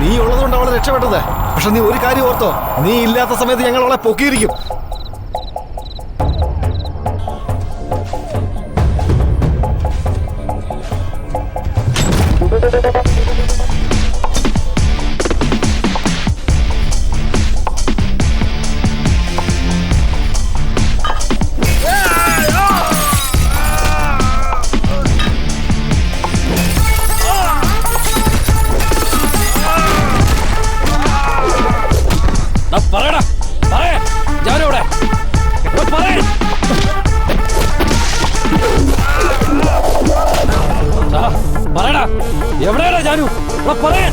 നീ ഉള്ളതുകൊണ്ട് അവളെ രക്ഷപ്പെട്ടത്. പക്ഷെ നീ ഒരു കാര്യം ഓർത്തോ, നീ ഇല്ലാത്ത സമയത്ത് ഞങ്ങൾ അവളെ പൊക്കിയിരിക്കും. എവിടെയാടാ ജാനു? പറയാൻ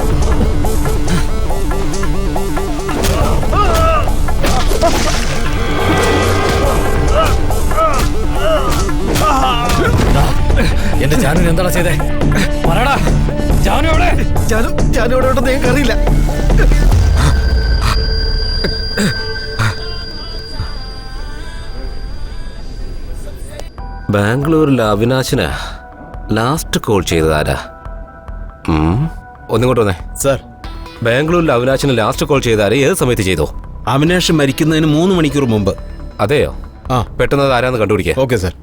എന്റെ ജാനുവിന് എന്താണ് ചെയ്തേ? പറയടാ, ജാനു എവിടെ? ജാനു എവിടെ ഉണ്ടെന്ന് ഞങ്ങൾക്ക് അറിയില്ല. ബാംഗ്ലൂരിൽ അവിനാശിന് ലാസ്റ്റ് കോൾ ചെയ്തതാരാ? ഒന്നിങ്ങോട്ട് വന്നേ സാർ. ബാംഗ്ലൂരിൽ അവിനാശിന് ലാസ്റ്റ് കോൾ ചെയ്താരെ ഏത് സമയത്ത് ചെയ്തോ? അവിനാശ് മരിക്കുന്നതിന് 3 മണിക്കൂർ മുമ്പ്. അതെയോ? ആ, പെട്ടെന്ന് ആരാന്ന് കണ്ടുപിടിക്കാം. Okay sir.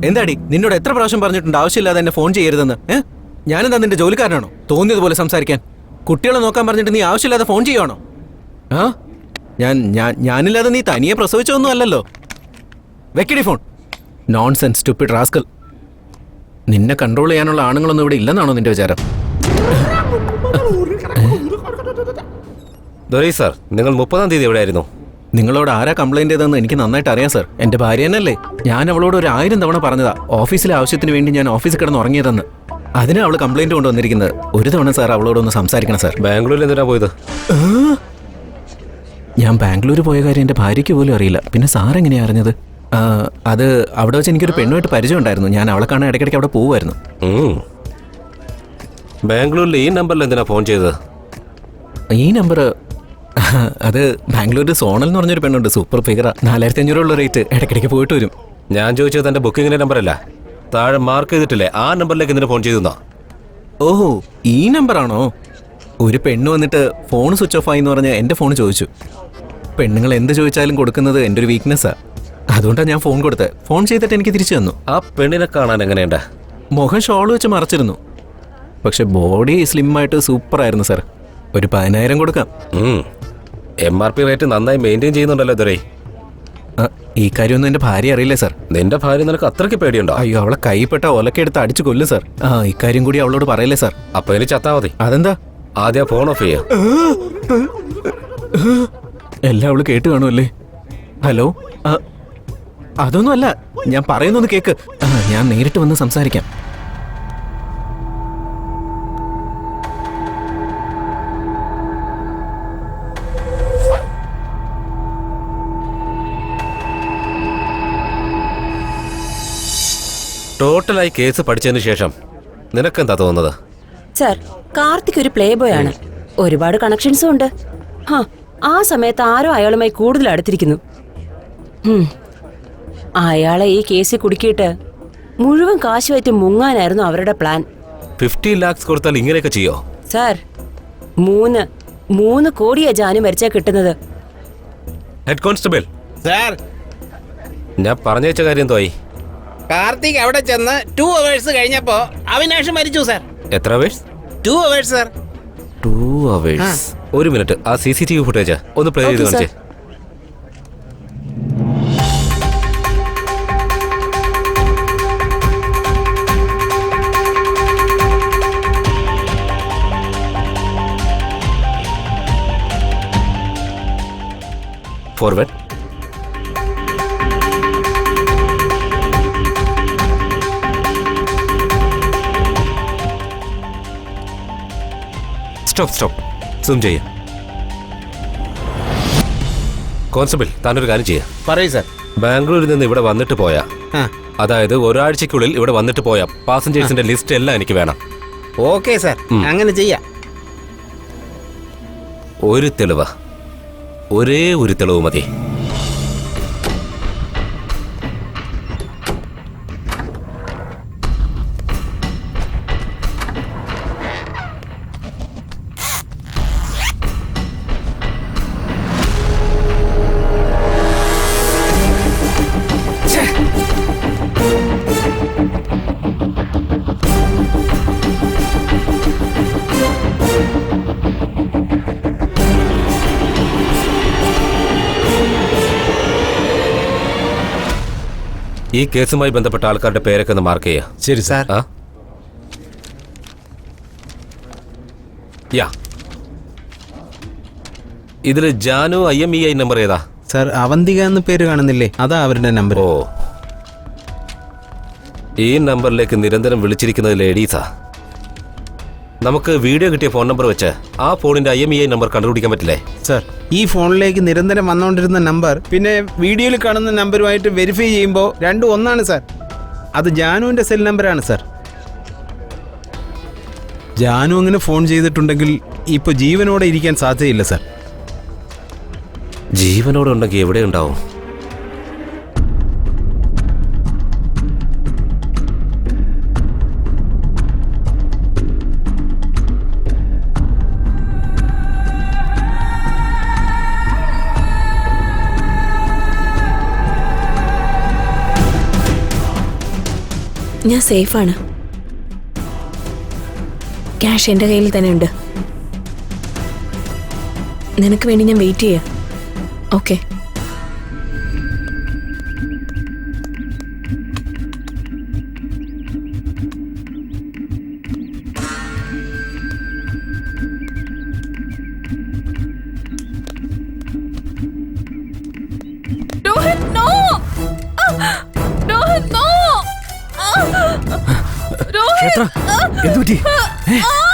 എന്താടി, നിന്നോട് എത്ര പ്രാവശ്യം പറഞ്ഞിട്ടുണ്ട് ആവശ്യമില്ലാതെ എന്നെ ഫോൺ ചെയ്യരുതെന്ന്? ഞാനെന്താ നിന്റെ ജോലിക്കാരനാണോ തോന്നിയതുപോലെ സംസാരിക്കാൻ? കുട്ടികളെ നോക്കാൻ പറഞ്ഞിട്ട് നീ ആവശ്യമില്ലാതെ ഫോൺ ചെയ്യുവാണോ? ആ, ഞാനില്ലാതെ നീ തനിയെ പ്രസവിച്ചൊന്നും അല്ലല്ലോ. വെക്കടി ഫോൺ. Nonsense stupid rascal. നിന്നെ കൺട്രോൾ ചെയ്യാനുള്ള ആണുങ്ങളൊന്നും ഇവിടെ ഇല്ലെന്നാണോ നിന്റെ വിചാരം? ദുരൈ സാർ, നിങ്ങൾ 30-ാം തീയതി എവിടെയായിരുന്നു? നിങ്ങളോട് ആരാ കംപ്ലൈന്റ് ചെയ്തതെന്ന് എനിക്ക് നന്നായിട്ട് അറിയാം സാർ. എന്റെ ഭാര്യ തന്നെയല്ലേ. ഞാൻ അവളോട് 1000 തവണ പറഞ്ഞതാ ഓഫീസിലെ ആവശ്യത്തിന് വേണ്ടി ഞാൻ ഓഫീസിൽ കിടന്ന് ഉറങ്ങിയതെന്ന്. അതിനാ അവള് കംപ്ലൈന്റ് കൊണ്ടുവന്നിരിക്കുന്നത്. ഒരു തവണ സാർ അവളോടൊന്ന് സംസാരിക്കണം സാർ. ബാംഗ്ലൂരിൽ എന്തിനാ പോയത്? ഞാൻ ബാംഗ്ലൂർ പോയ കാര്യം എന്റെ ഭാര്യയ്ക്ക് പോലും അറിയില്ല. പിന്നെ സാർ എങ്ങനെയാ അറിഞ്ഞത്? അത് അവിടെ വെച്ച് എനിക്കൊരു പെണ്ണുമായിട്ട് പരിചയം ഉണ്ടായിരുന്നു. ഞാൻ അവളെ കാണാൻ ഇടയ്ക്കിടയ്ക്ക് അവിടെ പോവുമായിരുന്നു. ബാംഗ്ലൂരിൽ ഈ നമ്പറിൽ എന്തിനാ ഫോൺ ചെയ്തത്? ഈ നമ്പർ അത് ബാംഗ്ലൂരിൽ സോണൽ എന്ന് പറഞ്ഞൊരു പെണ്ണുണ്ട്, സൂപ്പർ ഫിഗറാ. 4500 റേറ്റ്, ഇടയ്ക്കിടയ്ക്ക് പോയിട്ട് വരും. ഞാൻ ചോദിച്ചത് തന്റെ ബുക്കിങ്ങിന്റെ നമ്പറല്ല, താഴെ മാർക്ക് ചെയ്തിട്ടില്ലേ ആ നമ്പറിലേക്ക് എന്തിനാ ഫോൺ ചെയ്തെന്നാ? ഓഹോ, ഈ നമ്പറാണോ? ഒരു പെണ്ണ് വന്നിട്ട് ഫോൺ സ്വിച്ച് ഓഫ് ആയി എന്ന് പറഞ്ഞ് എൻ്റെ ഫോൺ ചോദിച്ചു. പെണ്ണുങ്ങൾ എന്ത് ചോദിച്ചാലും കൊടുക്കുന്നത് എൻ്റെ ഒരു വീക്ക്നെസ്സാ. അതുകൊണ്ടാണ് ഞാൻ ഫോൺ കൊടുത്തത്. ഫോൺ ചെയ്തിട്ട് എനിക്ക് തിരിച്ചു തന്നു. ആ പെണ്ണിനെ കാണാൻ എങ്ങനെയുണ്ട്? മുഖം ഷോൾ വെച്ച് മറച്ചിരുന്നു. പക്ഷെ ബോഡി സ്ലിം ആയിട്ട് സൂപ്പറായിരുന്നു സാർ. ഒരു 10,000 കൊടുക്കാം. MRP റേറ്റ് നന്നായി മെയിൻറ്റെയിൻ ചെയ്യുന്നുണ്ടല്ലോ ദുരൈ. ഈ കാര്യമൊന്നും എൻ്റെ ഭാര്യ അറിയില്ലേ സാർ. നിന്റെ ഭാര്യ നിനക്ക് അത്രയ്ക്ക് പേടിയുണ്ടോ? അയ്യോ, അവളെ കൈപ്പെട്ട ഒലക്കെടുത്ത് അടിച്ചു കൊല്ലും സാർ. ഇക്കാര്യം കൂടി അവളോട് പറയല്ലേ സാർ. അപ്പൊ ഇനി ചത്താ മതി. അതെന്താ? ആദ്യം ഫോൺ ഓഫ് ചെയ്യാം. എല്ലാം അവള് കേട്ട് കാണുമല്ലേ? ഹലോ, അതൊന്നും അല്ല, ഞാൻ പറയുന്നൊന്ന് കേക്ക്. ഞാൻ നേരിട്ട് വന്ന് സംസാരിക്കാം. ടോട്ടലായി കേസ് പഠിച്ചതിന് ശേഷം നിനക്കെന്താ തോന്നുന്നത്? സർ, കാർത്തിക് ഒരു പ്ലേ ബോയ് ആണ്. ഒരുപാട് കണക്ഷൻസും ഉണ്ട്. ആ സമയത്ത് ആരോ അയാളുമായി കൂടുതൽ അടുത്തിരിക്കുന്നു. അയാളെ ഈ കേസിൽ കുടുക്കിയിട്ട് മുഴുവൻ കാശ് വറ്റി മുങ്ങാനായിരുന്നു അവരുടെ പ്ലാൻ. 50 lakhs കൊടുത്താൽ ഇങ്ങനെയൊക്കെ ചെയ്യോ? സർ, 3 കോടിയാ ജാനു മരിച്ചാ കിട്ടുന്നത്. ഹെഡ് കോൺസ്റ്റബിൾ സാർ, ഞാൻ പറഞ്ഞേച്ച കാര്യം എന്തോയി? കാർത്തിക് അവിടെ ചെന്ന് 2 hours കഴിഞ്ഞപ്പോ അവിനാശ് മരിച്ചു സാർ. എത്ര അവേഴ്സ്? 2 hours sir. 2 hours. ഒരു മിനിറ്റ്, ആ CCTV ഫുട്ടേജ് ഒന്ന് പ്ലേ ചെയ്ത് കാണിച്ചേ. ഫോർവേഡ്. സ്റ്റോപ്പ് സൂം ചെയ്യ. കോൺസ്റ്റബിൾ, താനൊരു കാര്യം ചെയ്യാം. പറയൂ സാർ. ബാംഗ്ലൂരിൽ നിന്ന് ഇവിടെ വന്നിട്ട് പോയാ, ആ അതായത് ഒരാഴ്ചക്കുള്ളിൽ ഇവിടെ വന്നിട്ട് പോയ പാസഞ്ചേഴ്സിന്റെ ലിസ്റ്റ് എല്ലാം എനിക്ക് വേണം. ഓക്കെ സാർ, അങ്ങനെ ചെയ്യാം. ഒരു തെളിവ്, ഒരേ ഒരു തെളിവ് മതി. ഈ കേസുമായി ബന്ധപ്പെട്ട ആൾക്കാരുടെ പേരൊക്കെ ഒന്ന് മാർക്ക് ചെയ്യാം. ശരി സാർ. ആ യാ, ഇതില് ജാനു IMEI നമ്പർ ഏതാ? സാർ, അവന്തിക എന്ന് പേര് കാണുന്നില്ലേ, അതാ അവരുടെ നമ്പർ. ഓ, ഈ നമ്പറിലേക്ക് നിരന്തരം വിളിച്ചിരിക്കുന്നത് ലേഡീസാ. നമുക്ക് വീഡിയോ കിട്ടിയ ഫോൺ നമ്പർ വെച്ച് ആ ഫോണിന്റെ IMEI നമ്പർ കണ്ടുപിടിക്കാൻ പറ്റില്ലേ? സാർ, ഈ ഫോണിലേക്ക് നിരന്തരം വന്നുകൊണ്ടിരുന്ന നമ്പർ പിന്നെ വീഡിയോയിൽ കാണുന്ന നമ്പറുമായിട്ട് വെരിഫൈ ചെയ്യുമ്പോൾ രണ്ടും ഒന്നാണ് സാർ. അത് ജാനുവിൻ്റെ സെൽ നമ്പറാണ് സാർ. ജാനു അങ്ങനെ ഫോൺ ചെയ്തിട്ടുണ്ടെങ്കിൽ ഇപ്പോൾ ജീവനോടെ ഇരിക്കാൻ സാധ്യതയില്ല സാർ. ജീവനോടെ ഉണ്ടെങ്കിൽ എവിടെ ഉണ്ടാവും? ഞാൻ സേഫാണ്. ക്യാഷ് എൻ്റെ കയ്യിൽ തന്നെ ഉണ്ട്. നിനക്ക് വേണ്ടി ഞാൻ വെയിറ്റ് ചെയ്യാം. ഓക്കെ.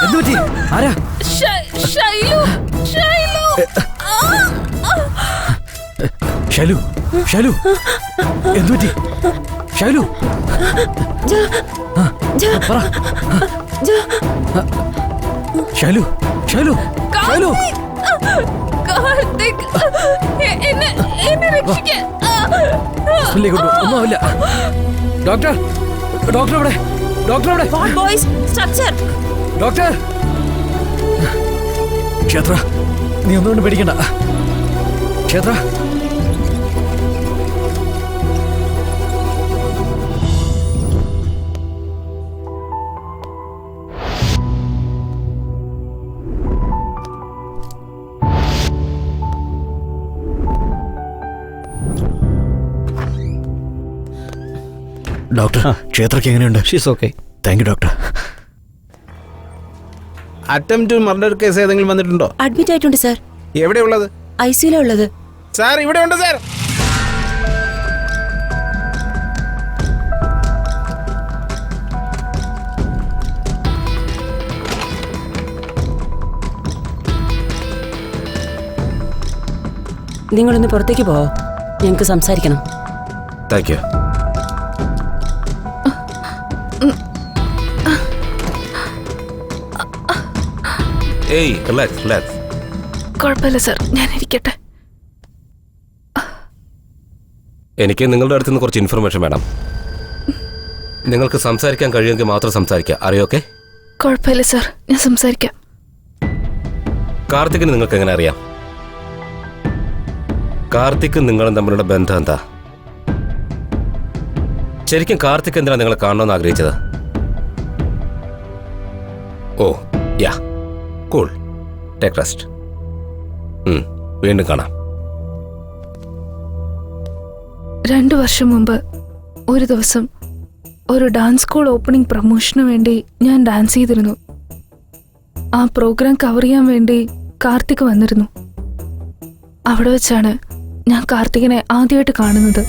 എന്തുപറ്റി? ആരാ? ഷൈലു, ഷൈലു, എന്തുപറ്റി? ഷൈലു, പറ. ഷൈലു, ഷൈലു, ഷൈലു. ഒന്നുമില്ല. ഡോക്ടർ, ഡോക്ടർ എവിടെ? ഡോക്ടർ എവിടെ? ഡോക്ടർ. ക്ഷേത്ര, നീ ഒന്നുകൊണ്ട് പേടിക്കണ്ട. ക്ഷേത്ര, ഡോക്ടർ, ക്ഷേത്രയ്ക്ക് എങ്ങനെയുണ്ട്? She's okay. Thank you doctor. Attempt murder case ഏതെങ്കിലും വന്നിട്ടുണ്ടോ? അഡ്മിറ്റ് ആയിട്ടുണ്ട് സാർ. എവിടെയുള്ളത്? ICUലാ ഉള്ളത്. സാർ, ഇവിടെ ഉണ്ട് സാർ. നിങ്ങളൊന്ന് പുറത്തേക്ക് പോവോ? ഞങ്ങൾക്ക് സംസാരിക്കണം. Thank you. ഏയ്, റിലാക്സ്, റിലാക്സ്. കുഴപ്പമില്ല സാർ, ഞാൻ ഇരിക്കട്ടെ. എനിക്ക് നിങ്ങളുടെ അടുത്ത് നിന്ന് കുറച്ച് ഇൻഫർമേഷൻ വേണം. നിങ്ങൾക്ക് സംസാരിക്കാൻ കഴിയുമെങ്കിൽ മാത്രം സംസാരിക്കുക. അറിയോക്കെ? കുഴപ്പമില്ല സാർ, ഞാൻ സംസാരിക്കാം. കാർത്തിക്കിന് നിങ്ങൾക്ക് എങ്ങനെ അറിയാം? കാർത്തിക് നിങ്ങളും തമ്മിലുള്ള ബന്ധം എന്താ? ശരിക്കും കാർത്തിക് എന്തിനാണ് നിങ്ങളെ കാണണമെന്ന് ആഗ്രഹിച്ചത്? ഓ യാ, കൂൾ. Take rest. വീണ്ടും കാണാം. 2 വർഷം മുമ്പ് ഒരു ദിവസം ഒരു ഡാൻസ് സ്കൂൾ ഓപ്പണിംഗ് പ്രൊമോഷന് വേണ്ടി ഞാൻ ഡാൻസ് ചെയ്തിരുന്നു. ആ പ്രോഗ്രാം കവർ ചെയ്യാൻ വേണ്ടി കാർത്തിക് വന്നിരുന്നു. അവിടെ വെച്ചാണ് ഞാൻ കാർത്തികിനെ ആദ്യമായിട്ട് കാണുന്നത്.